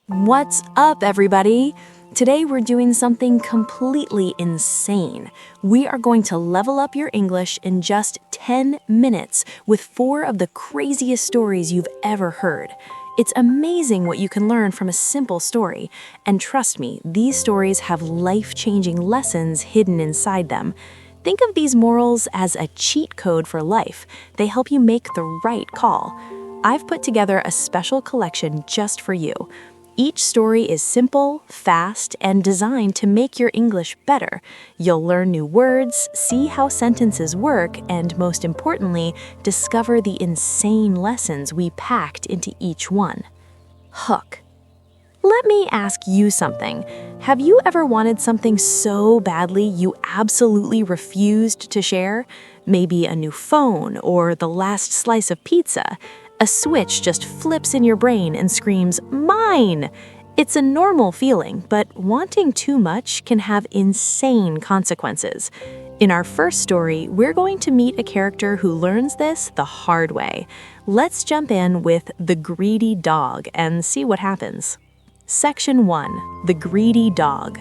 What's up, everybody? Today we're doing something completely insane. We are going to level up your English in just 10 minutes with 4 of the craziest stories you've ever heard. It's amazing what you can learn from a simple story, and trust me, these stories have life-changing lessons hidden inside them. Think of these morals as a cheat code for life. They help you make the right call. I've put together a special collection just for you. Each story is simple, fast, and designed to make your English better. You'll learn new words, see how sentences work, and most importantly, discover the insane lessons we packed into each one. Hook. Let me ask you something. Have you ever wanted something so badly you absolutely refused to share? Maybe a new phone or the last slice of pizza. A switch just flips in your brain and screams, "Mine!" It's a normal feeling, but wanting too much can have insane consequences. In our first story, we're going to meet a character who learns this the hard way. Let's jump in with The Greedy Dog and see what happens. Section 1. The Greedy Dog.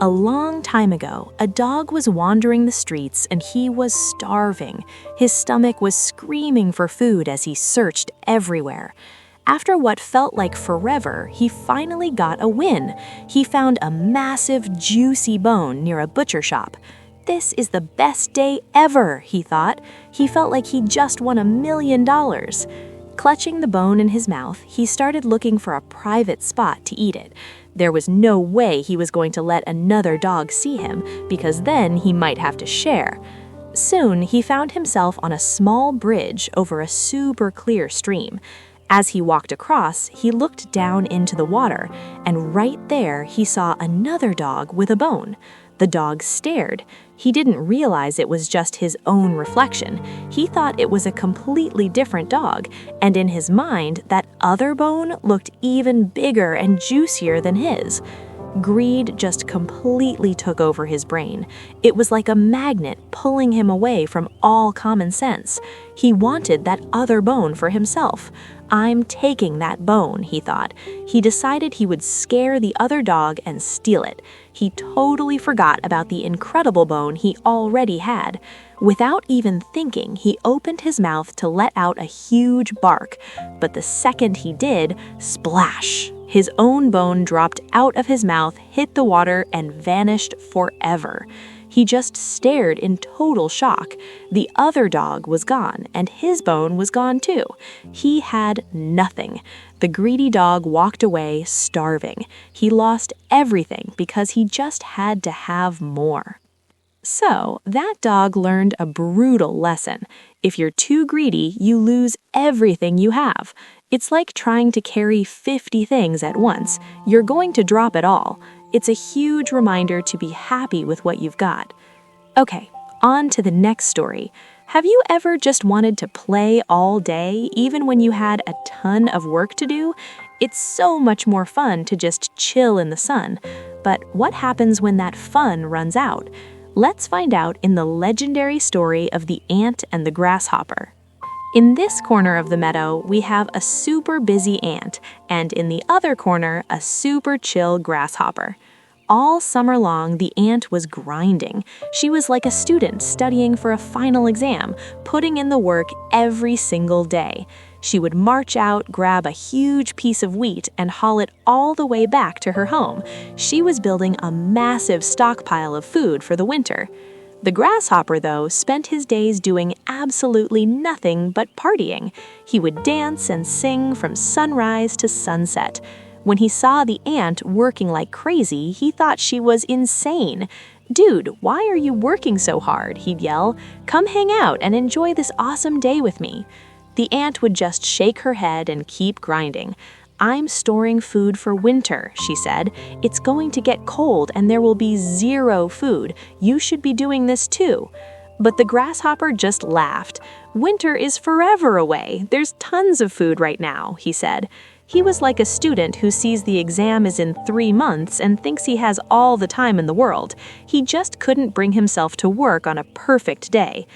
A long time ago, a dog was wandering the streets and he was starving. His stomach was screaming for food as he searched everywhere. After what felt like forever, he finally got a win. He found a massive, juicy bone near a butcher shop. This is the best day ever, he thought. He felt like he just won $1 million. Clutching the bone in his mouth, he started looking for a private spot to eat it. There was no way he was going to let another dog see him, because then he might have to share. Soon, he found himself on a small bridge over a super clear stream. As he walked across, he looked down into the water, and right there he saw another dog with a bone. The dog stared. He didn't realize it was just his own reflection. He thought it was a completely different dog, and in his mind, that other bone looked even bigger and juicier than his. Greed just completely took over his brain. It was like a magnet pulling him away from all common sense. He wanted that other bone for himself. "I'm taking that bone," he thought. He decided he would scare the other dog and steal it. He totally forgot about the incredible bone he already had. Without even thinking, he opened his mouth to let out a huge bark. But the second he did, splash! His own bone dropped out of his mouth, hit the water, and vanished forever. He just stared in total shock. The other dog was gone, and his bone was gone too. He had nothing. The greedy dog walked away starving. He lost everything because he just had to have more. So, that dog learned a brutal lesson. If you're too greedy, you lose everything you have. It's like trying to carry 50 things at once. You're going to drop it all. It's a huge reminder to be happy with what you've got. Okay, on to the next story. Have you ever just wanted to play all day, even when you had a ton of work to do? It's so much more fun to just chill in the sun. But what happens when that fun runs out? Let's find out in the legendary story of the ant and the grasshopper. In this corner of the meadow, we have a super busy ant, and in the other corner, a super chill grasshopper. All summer long, the ant was grinding. She was like a student studying for a final exam, putting in the work every single day. She would march out, grab a huge piece of wheat, and haul it all the way back to her home. She was building a massive stockpile of food for the winter. The grasshopper, though, spent his days doing absolutely nothing but partying. He would dance and sing from sunrise to sunset. When he saw the ant working like crazy, he thought she was insane. "Dude, why are you working so hard?" he'd yell. "Come hang out and enjoy this awesome day with me." The ant would just shake her head and keep grinding. "I'm storing food for winter," she said. "It's going to get cold and there will be zero food. You should be doing this too." But the grasshopper just laughed. "Winter is forever away. There's tons of food right now," he said. He was like a student who sees the exam is in 3 months and thinks he has all the time in the world. He just couldn't bring himself to work on a perfect day.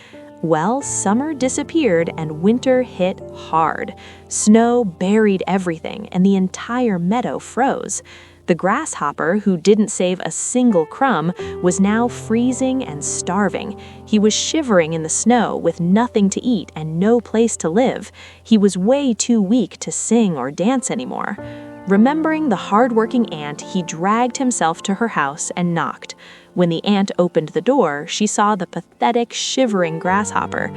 Well, summer disappeared and winter hit hard. Snow buried everything and the entire meadow froze. The grasshopper, who didn't save a single crumb, was now freezing and starving. He was shivering in the snow with nothing to eat and no place to live. He was way too weak to sing or dance anymore. Remembering the hard-working ant, he dragged himself to her house and knocked. When the ant opened the door, she saw the pathetic, shivering grasshopper.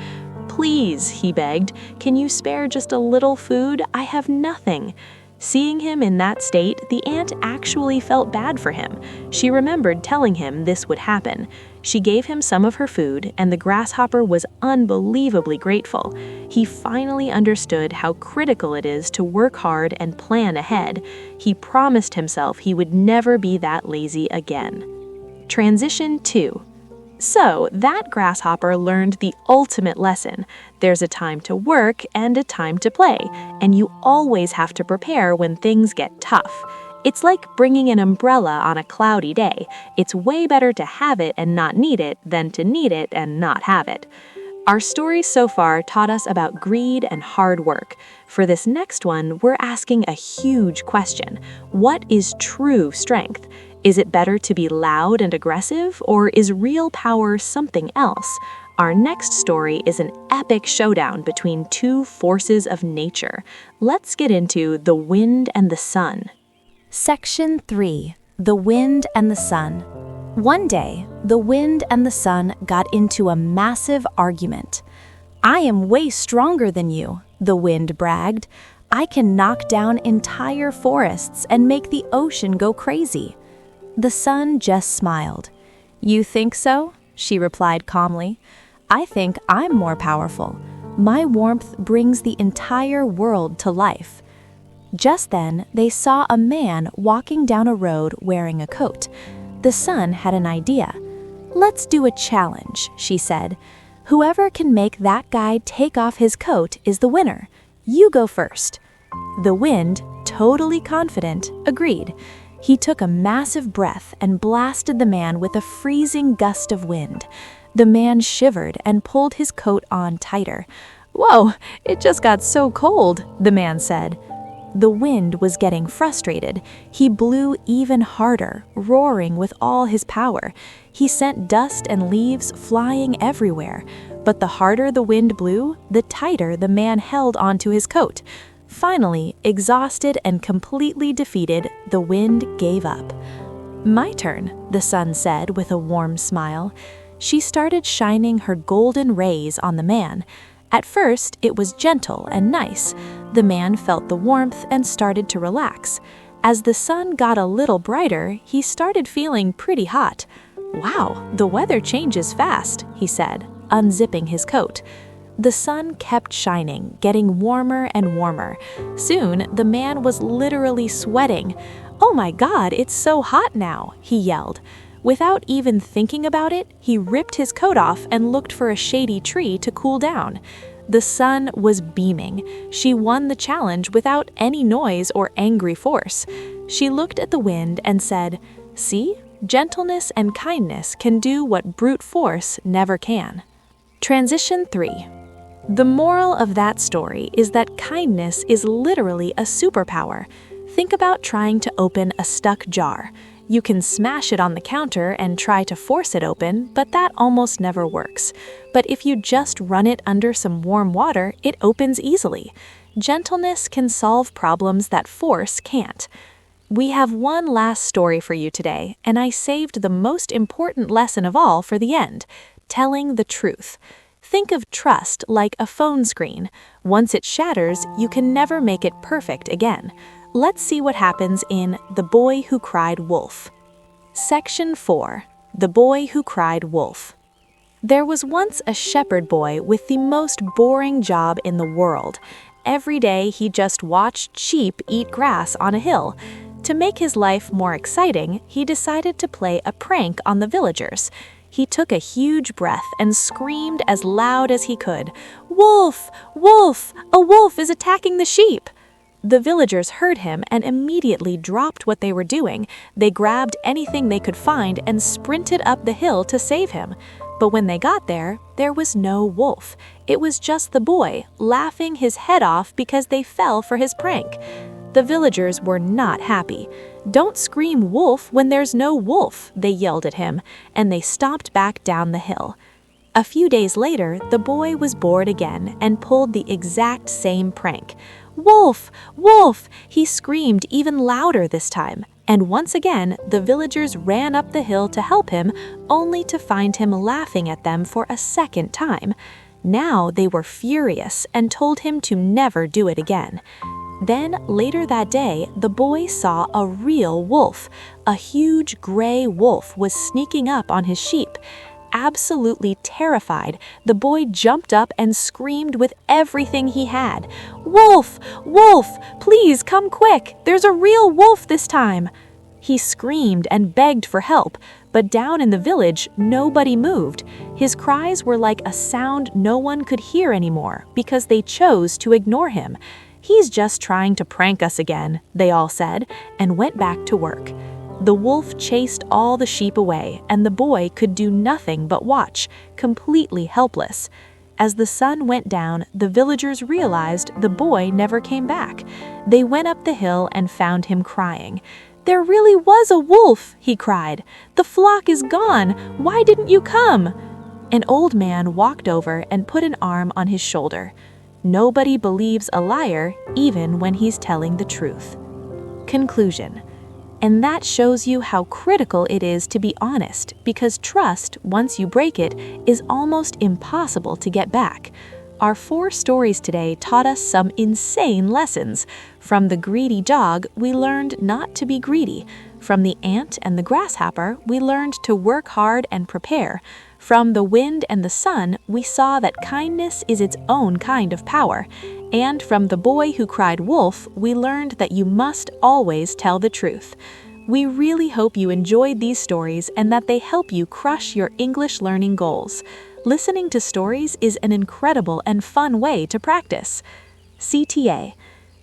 "Please," he begged, "can you spare just a little food? I have nothing." Seeing him in that state, the ant actually felt bad for him. She remembered telling him this would happen. She gave him some of her food, and the grasshopper was unbelievably grateful. He finally understood how critical it is to work hard and plan ahead. He promised himself he would never be that lazy again. Transition 2. So, that grasshopper learned the ultimate lesson. There's a time to work and a time to play, and you always have to prepare when things get tough. It's like bringing an umbrella on a cloudy day. It's way better to have it and not need it than to need it and not have it. Our stories so far taught us about greed and hard work. For this next one, we're asking a huge question. What is true strength? Is it better to be loud and aggressive, or is real power something else? Our next story is an epic showdown between two forces of nature. Let's get into the wind and the sun. Section 3. The Wind and the Sun. One day, the wind and the sun got into a massive argument. "I am way stronger than you," the wind bragged. "I can knock down entire forests and make the ocean go crazy." The sun just smiled. "You think so?" she replied calmly. "I think I'm more powerful. My warmth brings the entire world to life." Just then, they saw a man walking down a road wearing a coat. The sun had an idea. "Let's do a challenge," she said. "Whoever can make that guy take off his coat is the winner. You go first." The wind, totally confident, agreed. He took a massive breath and blasted the man with a freezing gust of wind. The man shivered and pulled his coat on tighter. "Whoa, it just got so cold," the man said. The wind was getting frustrated. He blew even harder, roaring with all his power. He sent dust and leaves flying everywhere. But the harder the wind blew, the tighter the man held onto his coat. Finally, exhausted and completely defeated, the wind gave up. "My turn," the sun said with a warm smile. She started shining her golden rays on the man. At first, it was gentle and nice. The man felt the warmth and started to relax. As the sun got a little brighter, he started feeling pretty hot. "Wow, the weather changes fast," he said, unzipping his coat. The sun kept shining, getting warmer and warmer. Soon, the man was literally sweating. "Oh my God, it's so hot now," he yelled. Without even thinking about it, he ripped his coat off and looked for a shady tree to cool down. The sun was beaming. She won the challenge without any noise or angry force. She looked at the wind and said, "See, gentleness and kindness can do what brute force never can." Transition 3. The moral of that story is that kindness is literally a superpower. Think about trying to open a stuck jar. You can smash it on the counter and try to force it open, but that almost never works. But if you just run it under some warm water, it opens easily. Gentleness can solve problems that force can't. We have one last story for you today, and I saved the most important lesson of all for the end: telling the truth. Think of trust like a phone screen. Once it shatters, you can never make it perfect again. Let's see what happens in The Boy Who Cried Wolf. Section 4. The Boy Who Cried Wolf. There was once a shepherd boy with the most boring job in the world. Every day he just watched sheep eat grass on a hill. To make his life more exciting, he decided to play a prank on the villagers. He took a huge breath and screamed as loud as he could, "Wolf! Wolf! A wolf is attacking the sheep!" The villagers heard him and immediately dropped what they were doing. They grabbed anything they could find and sprinted up the hill to save him. But when they got there, there was no wolf. It was just the boy, laughing his head off because they fell for his prank. The villagers were not happy. "Don't scream wolf when there's no wolf," they yelled at him, and they stomped back down the hill. A few days later, the boy was bored again and pulled the exact same prank. "Wolf! Wolf!" he screamed even louder this time. And once again, the villagers ran up the hill to help him, only to find him laughing at them for a second time. Now they were furious and told him to never do it again. Then, later that day, the boy saw a real wolf. A huge gray wolf was sneaking up on his sheep. Absolutely terrified, the boy jumped up and screamed with everything he had. "Wolf! Wolf! Please come quick! There's a real wolf this time!" He screamed and begged for help, but down in the village, nobody moved. His cries were like a sound no one could hear anymore because they chose to ignore him. "He's just trying to prank us again," they all said, and went back to work. The wolf chased all the sheep away, and the boy could do nothing but watch, completely helpless. As the sun went down, the villagers realized the boy never came back. They went up the hill and found him crying. "There really was a wolf," he cried. "The flock is gone. Why didn't you come?" An old man walked over and put an arm on his shoulder. Nobody believes a liar, even when he's telling the truth. Conclusion. And that shows you how critical it is to be honest, because trust, once you break it, is almost impossible to get back. Our 4 stories today taught us some insane lessons. From the greedy dog, we learned not to be greedy. From the ant and the grasshopper, we learned to work hard and prepare. From the wind and the sun, we saw that kindness is its own kind of power. And from the boy who cried wolf, we learned that you must always tell the truth. We really hope you enjoyed these stories and that they help you crush your English learning goals. Listening to stories is an incredible and fun way to practice. CTA.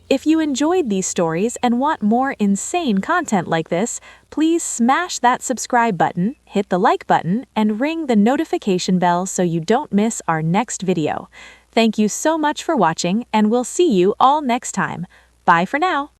If you enjoyed these stories and want more insane content like this, please smash that subscribe button, hit the like button, and ring the notification bell so you don't miss our next video. Thank you so much for watching, and we'll see you all next time. Bye for now.